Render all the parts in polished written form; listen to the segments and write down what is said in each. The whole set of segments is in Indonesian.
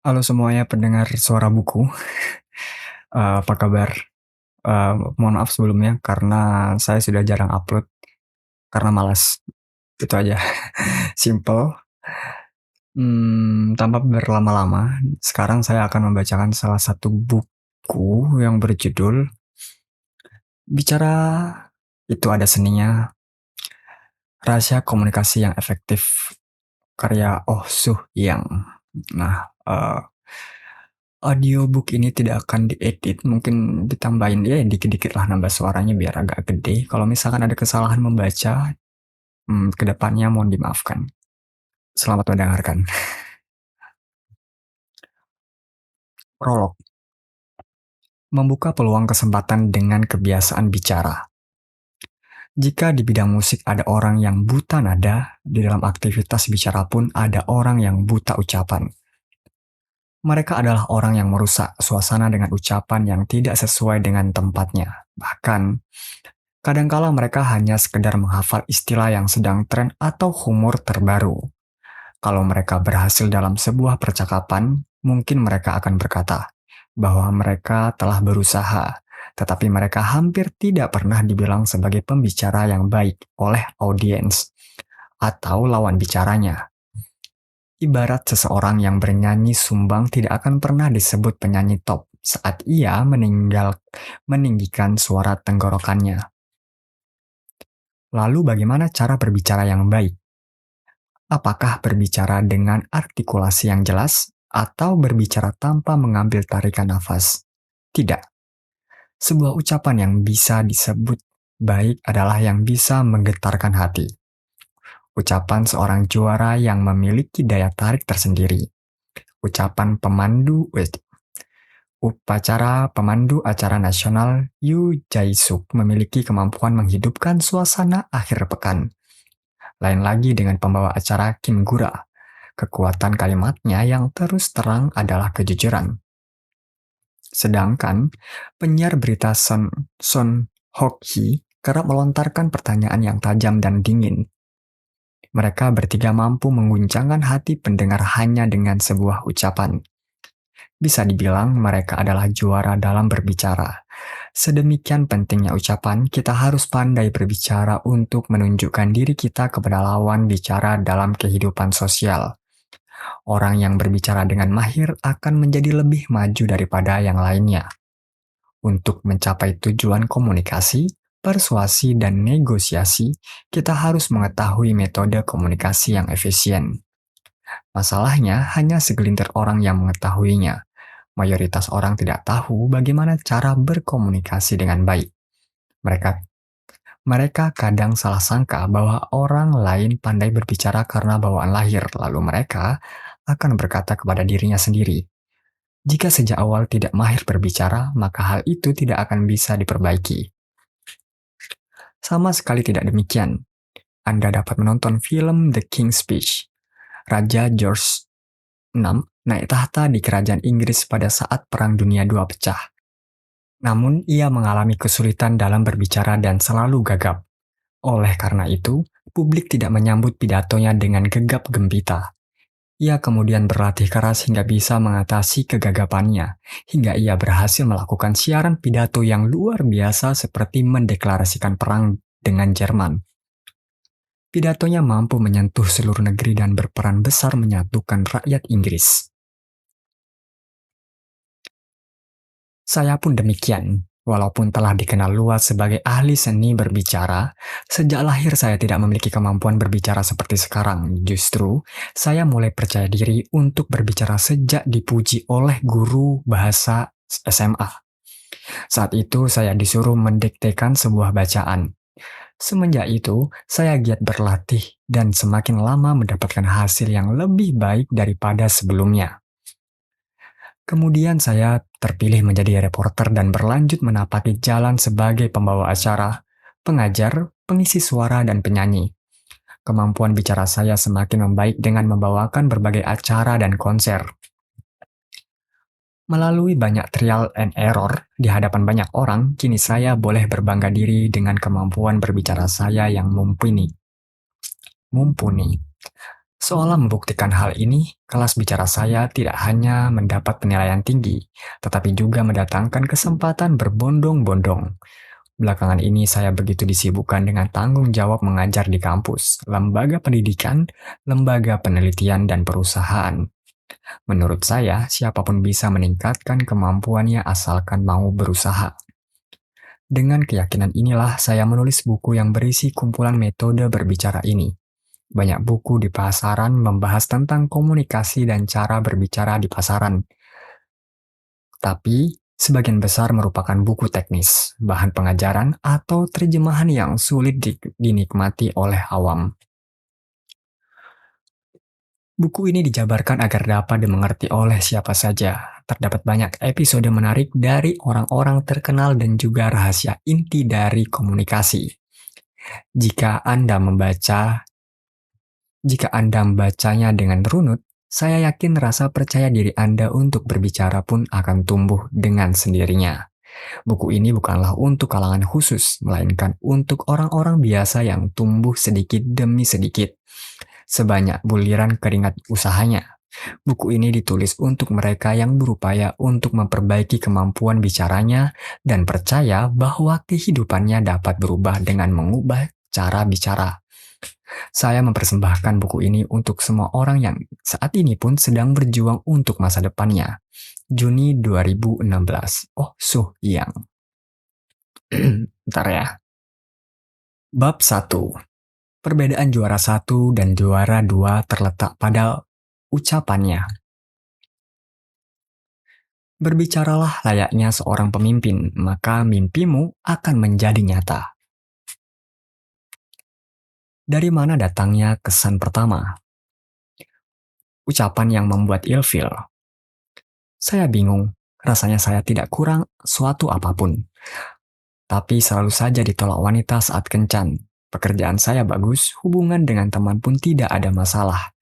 Halo semuanya pendengar Suara Buku, apa kabar? Mohon maaf sebelumnya karena saya sudah jarang upload karena malas, itu aja. Simple. Tanpa berlama-lama, sekarang saya akan membacakan salah satu buku yang berjudul Bicara Itu Ada Seninya, Rahasia Komunikasi yang Efektif, karya Oh Suh Yang. Nah, audiobook ini tidak akan diedit, mungkin ditambahin ya dikit-dikit lah nambah suaranya biar agak gede. Kalau misalkan ada kesalahan membaca, kedepannya mohon dimaafkan. Selamat mendengarkan. Prolog. Membuka peluang kesempatan dengan kebiasaan bicara. Jika di bidang musik ada orang yang buta nada, di dalam aktivitas bicara pun ada orang yang buta ucapan. Mereka adalah orang yang merusak suasana dengan ucapan yang tidak sesuai dengan tempatnya. Bahkan, kadangkala mereka hanya sekedar menghafal istilah yang sedang tren atau humor terbaru. Kalau mereka berhasil dalam sebuah percakapan, mungkin mereka akan berkata bahwa mereka telah berusaha, tetapi mereka hampir tidak pernah dibilang sebagai pembicara yang baik oleh audiens atau lawan bicaranya. Ibarat seseorang yang bernyanyi sumbang tidak akan pernah disebut penyanyi top saat ia meninggikan suara tenggorokannya. Lalu bagaimana cara berbicara yang baik? Apakah berbicara dengan artikulasi yang jelas atau berbicara tanpa mengambil tarikan nafas? Tidak. Sebuah ucapan yang bisa disebut baik adalah yang bisa menggetarkan hati. Ucapan seorang juara yang memiliki daya tarik tersendiri. Ucapan pemandu acara nasional Yu Jae-suk memiliki kemampuan menghidupkan suasana akhir pekan. Lain lagi dengan pembawa acara Kim Gura. Kekuatan kalimatnya yang terus terang adalah kejujuran. Sedangkan penyiar berita Son Hok-hee kerap melontarkan pertanyaan yang tajam dan dingin. Mereka bertiga mampu mengguncangkan hati pendengar hanya dengan sebuah ucapan. Bisa dibilang mereka adalah juara dalam berbicara. Sedemikian pentingnya ucapan, kita harus pandai berbicara untuk menunjukkan diri kita kepada lawan bicara dalam kehidupan sosial. Orang yang berbicara dengan mahir akan menjadi lebih maju daripada yang lainnya. Untuk mencapai tujuan komunikasi, persuasi, dan negosiasi, kita harus mengetahui metode komunikasi yang efisien. Masalahnya hanya segelintir orang yang mengetahuinya. Mayoritas orang tidak tahu bagaimana cara berkomunikasi dengan baik. Mereka kadang salah sangka bahwa orang lain pandai berbicara karena bawaan lahir, lalu mereka akan berkata kepada dirinya sendiri, jika sejak awal tidak mahir berbicara, maka hal itu tidak akan bisa diperbaiki. Sama sekali tidak demikian. Anda dapat menonton film The King's Speech. Raja George VI naik tahta di kerajaan Inggris pada saat Perang Dunia II pecah. Namun, ia mengalami kesulitan dalam berbicara dan selalu gagap. Oleh karena itu, publik tidak menyambut pidatonya dengan gegap gempita. Ia kemudian berlatih keras hingga bisa mengatasi kegagapannya, hingga ia berhasil melakukan siaran pidato yang luar biasa seperti mendeklarasikan perang dengan Jerman. Pidatonya mampu menyentuh seluruh negeri dan berperan besar menyatukan rakyat Inggris. Saya pun demikian. Walaupun telah dikenal luas sebagai ahli seni berbicara, sejak lahir saya tidak memiliki kemampuan berbicara seperti sekarang. Justru, saya mulai percaya diri untuk berbicara sejak dipuji oleh guru bahasa SMA. Saat itu, saya disuruh mendiktekan sebuah bacaan. Semenjak itu, saya giat berlatih dan semakin lama mendapatkan hasil yang lebih baik daripada sebelumnya. Kemudian saya terpilih menjadi reporter dan berlanjut menapaki jalan sebagai pembawa acara, pengajar, pengisi suara, dan penyanyi. Kemampuan bicara saya semakin membaik dengan membawakan berbagai acara dan konser. Melalui banyak trial and error di hadapan banyak orang, kini saya boleh berbangga diri dengan kemampuan berbicara saya yang mumpuni. Seolah membuktikan hal ini, kelas bicara saya tidak hanya mendapat penilaian tinggi, tetapi juga mendatangkan kesempatan berbondong-bondong. Belakangan ini saya begitu disibukkan dengan tanggung jawab mengajar di kampus, lembaga pendidikan, lembaga penelitian, dan perusahaan. Menurut saya, siapapun bisa meningkatkan kemampuannya asalkan mau berusaha. Dengan keyakinan inilah saya menulis buku yang berisi kumpulan metode berbicara ini. Banyak buku di pasaran membahas tentang komunikasi dan cara berbicara di pasaran, tapi sebagian besar merupakan buku teknis, bahan pengajaran, atau terjemahan yang sulit dinikmati oleh awam. Buku ini dijabarkan agar dapat dimengerti oleh siapa saja. Terdapat banyak episode menarik dari orang-orang terkenal dan juga rahasia inti dari komunikasi. Jika Anda membaca Jika Anda membacanya dengan runut, saya yakin rasa percaya diri Anda untuk berbicara pun akan tumbuh dengan sendirinya. Buku ini bukanlah untuk kalangan khusus, melainkan untuk orang-orang biasa yang tumbuh sedikit demi sedikit, sebanyak buliran keringat usahanya. Buku ini ditulis untuk mereka yang berupaya untuk memperbaiki kemampuan bicaranya dan percaya bahwa kehidupannya dapat berubah dengan mengubah cara bicara. Saya mempersembahkan buku ini untuk semua orang yang saat ini pun sedang berjuang untuk masa depannya. Juni 2016. Oh, Suh Yang. Bentar ya. Bab 1. Perbedaan juara 1 dan juara 2 terletak pada ucapannya. Berbicaralah layaknya seorang pemimpin, maka mimpimu akan menjadi nyata. Dari mana datangnya kesan pertama? Ucapan yang membuat ilfil. Saya bingung, rasanya saya tidak kurang suatu apapun. Tapi selalu saja ditolak wanita saat kencan. Pekerjaan saya bagus, hubungan dengan teman pun tidak ada masalah.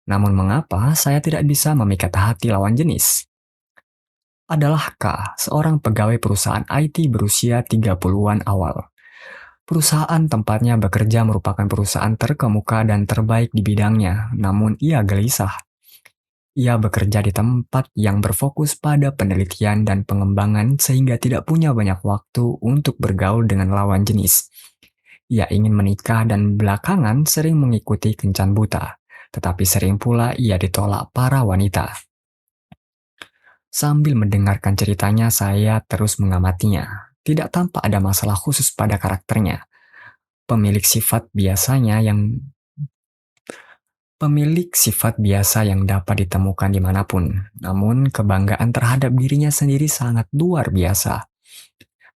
Namun mengapa saya tidak bisa memikat hati lawan jenis? Adalahkah seorang pegawai perusahaan IT berusia 30-an awal? Perusahaan tempatnya bekerja merupakan perusahaan terkemuka dan terbaik di bidangnya, namun ia gelisah. Ia bekerja di tempat yang berfokus pada penelitian dan pengembangan sehingga tidak punya banyak waktu untuk bergaul dengan lawan jenis. Ia ingin menikah dan belakangan sering mengikuti kencan buta, tetapi sering pula ia ditolak para wanita. Sambil mendengarkan ceritanya, saya terus mengamatinya. Tidak tampak ada masalah khusus pada karakternya. Pemilik sifat biasa yang dapat ditemukan dimanapun, namun kebanggaan terhadap dirinya sendiri sangat luar biasa.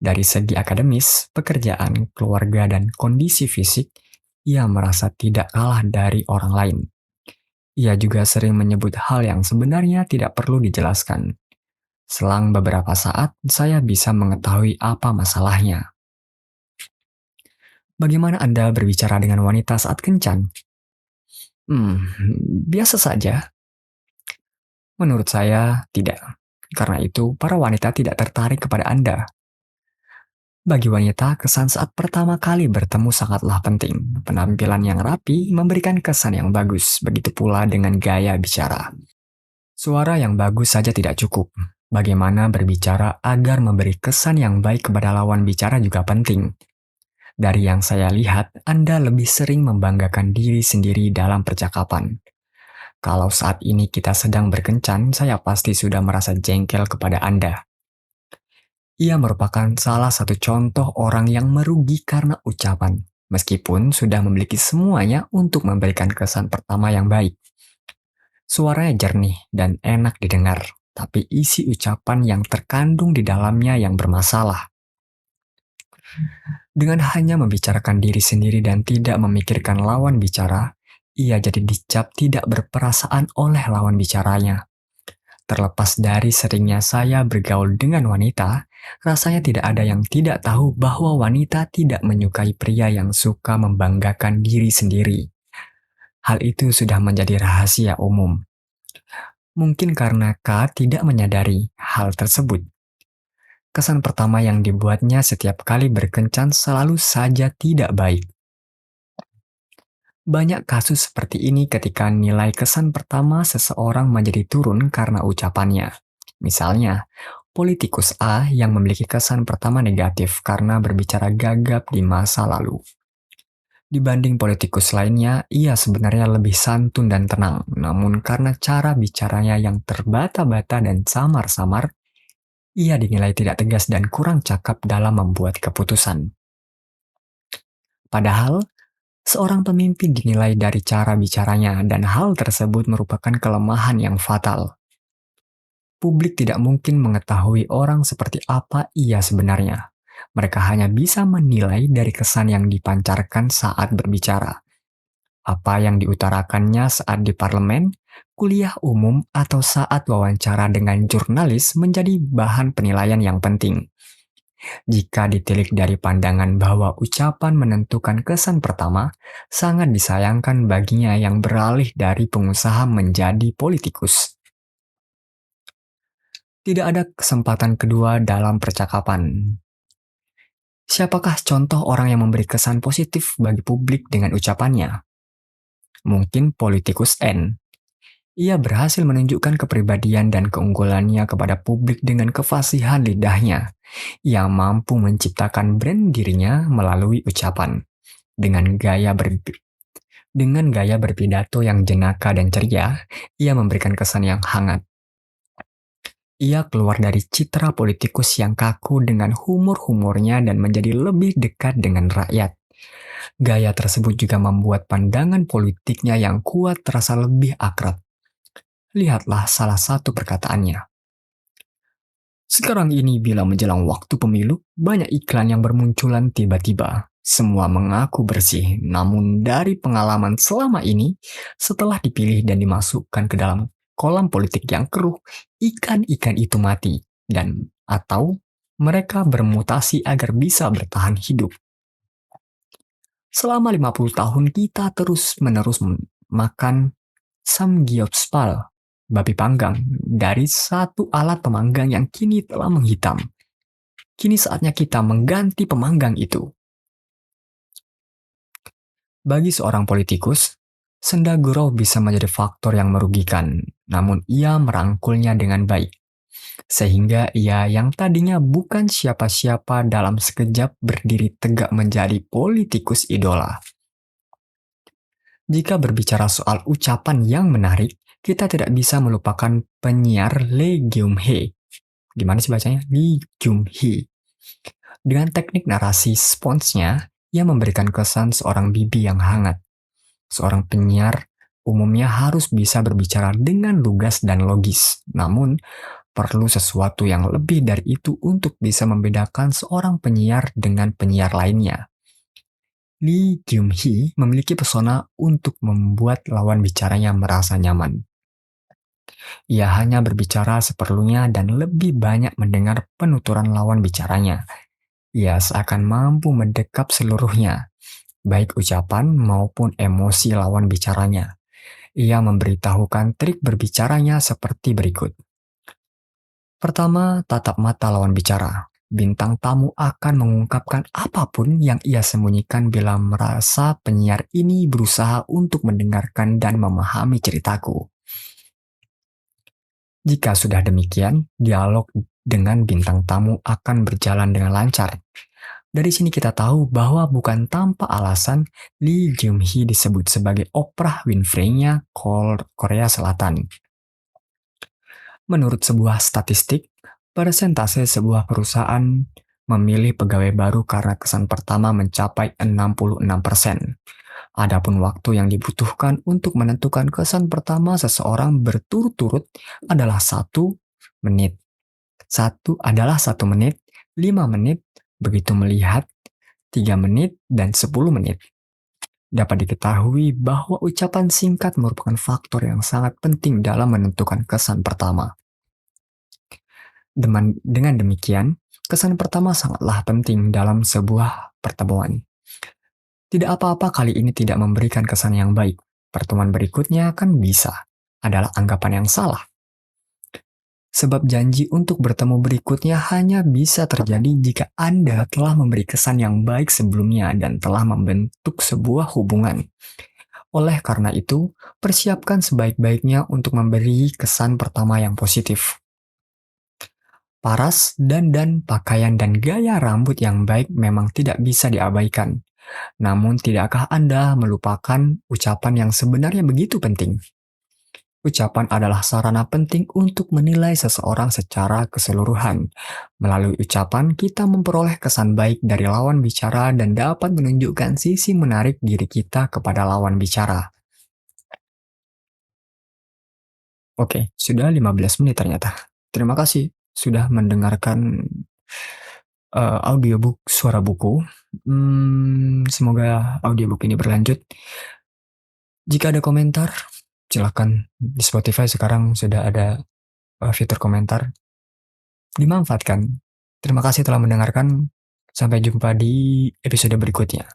Dari segi akademis, pekerjaan, keluarga, dan kondisi fisik, ia merasa tidak kalah dari orang lain. Ia juga sering menyebut hal yang sebenarnya tidak perlu dijelaskan. Selang beberapa saat, saya bisa mengetahui apa masalahnya. Bagaimana Anda berbicara dengan wanita saat kencan? Biasa saja. Menurut saya, tidak. Karena itu, para wanita tidak tertarik kepada Anda. Bagi wanita, kesan saat pertama kali bertemu sangatlah penting. Penampilan yang rapi memberikan kesan yang bagus, begitu pula dengan gaya bicara. Suara yang bagus saja tidak cukup. Bagaimana berbicara agar memberi kesan yang baik kepada lawan bicara juga penting. Dari yang saya lihat, Anda lebih sering membanggakan diri sendiri dalam percakapan. Kalau saat ini kita sedang berkencan, saya pasti sudah merasa jengkel kepada Anda. Ia merupakan salah satu contoh orang yang merugi karena ucapan, meskipun sudah memiliki semuanya untuk memberikan kesan pertama yang baik. Suaranya jernih dan enak didengar, tapi isi ucapan yang terkandung di dalamnya yang bermasalah. Dengan hanya membicarakan diri sendiri dan tidak memikirkan lawan bicara, ia jadi dicap tidak berperasaan oleh lawan bicaranya. Terlepas dari seringnya saya bergaul dengan wanita, rasanya tidak ada yang tidak tahu bahwa wanita tidak menyukai pria yang suka membanggakan diri sendiri. Hal itu sudah menjadi rahasia umum. Mungkin karena K tidak menyadari hal tersebut. Kesan pertama yang dibuatnya setiap kali berkencan selalu saja tidak baik. Banyak kasus seperti ini ketika nilai kesan pertama seseorang menjadi turun karena ucapannya. Misalnya, politikus A yang memiliki kesan pertama negatif karena berbicara gagap di masa lalu. Dibanding politikus lainnya, ia sebenarnya lebih santun dan tenang. Namun karena cara bicaranya yang terbata-bata dan samar-samar, ia dinilai tidak tegas dan kurang cakap dalam membuat keputusan. Padahal, seorang pemimpin dinilai dari cara bicaranya dan hal tersebut merupakan kelemahan yang fatal. Publik tidak mungkin mengetahui orang seperti apa ia sebenarnya. Mereka hanya bisa menilai dari kesan yang dipancarkan saat berbicara. Apa yang diutarakannya saat di parlemen, kuliah umum, atau saat wawancara dengan jurnalis menjadi bahan penilaian yang penting. Jika ditilik dari pandangan bahwa ucapan menentukan kesan pertama, sangat disayangkan baginya yang beralih dari pengusaha menjadi politikus. Tidak ada kesempatan kedua dalam percakapan. Siapakah contoh orang yang memberi kesan positif bagi publik dengan ucapannya? Mungkin politikus N. Ia berhasil menunjukkan kepribadian dan keunggulannya kepada publik dengan kefasihan lidahnya. Ia mampu menciptakan brand dirinya melalui ucapan. Dengan gaya berpidato yang jenaka dan ceria, ia memberikan kesan yang hangat. Ia keluar dari citra politikus yang kaku dengan humor-humornya dan menjadi lebih dekat dengan rakyat. Gaya tersebut juga membuat pandangan politiknya yang kuat terasa lebih akrab. Lihatlah salah satu perkataannya. Sekarang ini bila menjelang waktu pemilu, banyak iklan yang bermunculan tiba-tiba. Semua mengaku bersih, namun dari pengalaman selama ini, setelah dipilih dan dimasukkan ke dalam kolam politik yang keruh, ikan-ikan itu mati dan atau mereka bermutasi agar bisa bertahan hidup. Selama 50 tahun kita terus-menerus makan samgyeopsal, babi panggang, dari satu alat pemanggang yang kini telah menghitam. Kini saatnya kita mengganti pemanggang itu. Bagi seorang politikus, senda gurau bisa menjadi faktor yang merugikan, namun ia merangkulnya dengan baik. Sehingga ia yang tadinya bukan siapa-siapa dalam sekejap berdiri tegak menjadi politikus idola. Jika berbicara soal ucapan yang menarik, kita tidak bisa melupakan penyiar Lee Gyung-hee. Gimana sih bacanya? Lee Gyung-hee. Dengan teknik narasi sponsnya, ia memberikan kesan seorang bibi yang hangat. Seorang penyiar umumnya harus bisa berbicara dengan lugas dan logis. Namun, perlu sesuatu yang lebih dari itu untuk bisa membedakan seorang penyiar dengan penyiar lainnya. Lee Gyung-hee memiliki pesona untuk membuat lawan bicaranya merasa nyaman. Ia hanya berbicara seperlunya dan lebih banyak mendengar penuturan lawan bicaranya. Ia seakan mampu mendekap seluruhnya, baik ucapan maupun emosi lawan bicaranya. Ia memberitahukan trik berbicaranya seperti berikut. Pertama, tatap mata lawan bicara. Bintang tamu akan mengungkapkan apapun yang ia sembunyikan bila merasa penyiar ini berusaha untuk mendengarkan dan memahami ceritaku. Jika sudah demikian, dialog dengan bintang tamu akan berjalan dengan lancar. Dari sini kita tahu bahwa bukan tanpa alasan Lee Gyung-hee disebut sebagai Oprah Winfrey-nya Korea Selatan. Menurut sebuah statistik, persentase sebuah perusahaan memilih pegawai baru karena kesan pertama mencapai 66%. Adapun waktu yang dibutuhkan untuk menentukan kesan pertama seseorang berturut-turut adalah 1 menit. 1 menit, 5 menit, begitu melihat 3 menit, dan 10 menit. Dapat diketahui bahwa ucapan singkat merupakan faktor yang sangat penting dalam menentukan kesan pertama. Dengan demikian, kesan pertama sangatlah penting dalam sebuah pertemuan. Tidak apa-apa kali ini tidak memberikan kesan yang baik. Pertemuan berikutnya kan bisa adalah anggapan yang salah. Sebab janji untuk bertemu berikutnya hanya bisa terjadi jika Anda telah memberi kesan yang baik sebelumnya dan telah membentuk sebuah hubungan. Oleh karena itu, persiapkan sebaik-baiknya untuk memberi kesan pertama yang positif. Paras, dandan, pakaian, dan gaya rambut yang baik memang tidak bisa diabaikan. Namun, tidakkah Anda melupakan ucapan yang sebenarnya begitu penting? Ucapan adalah sarana penting untuk menilai seseorang secara keseluruhan. Melalui ucapan, kita memperoleh kesan baik dari lawan bicara dan dapat menunjukkan sisi menarik diri kita kepada lawan bicara. Oke, sudah 15 menit ternyata. Terima kasih sudah mendengarkan audiobook Suara Buku. Semoga audiobook ini berlanjut. Jika ada komentar, silakan. Di Spotify sekarang sudah ada fitur komentar. Dimanfaatkan. Terima kasih telah mendengarkan. Sampai jumpa di episode berikutnya.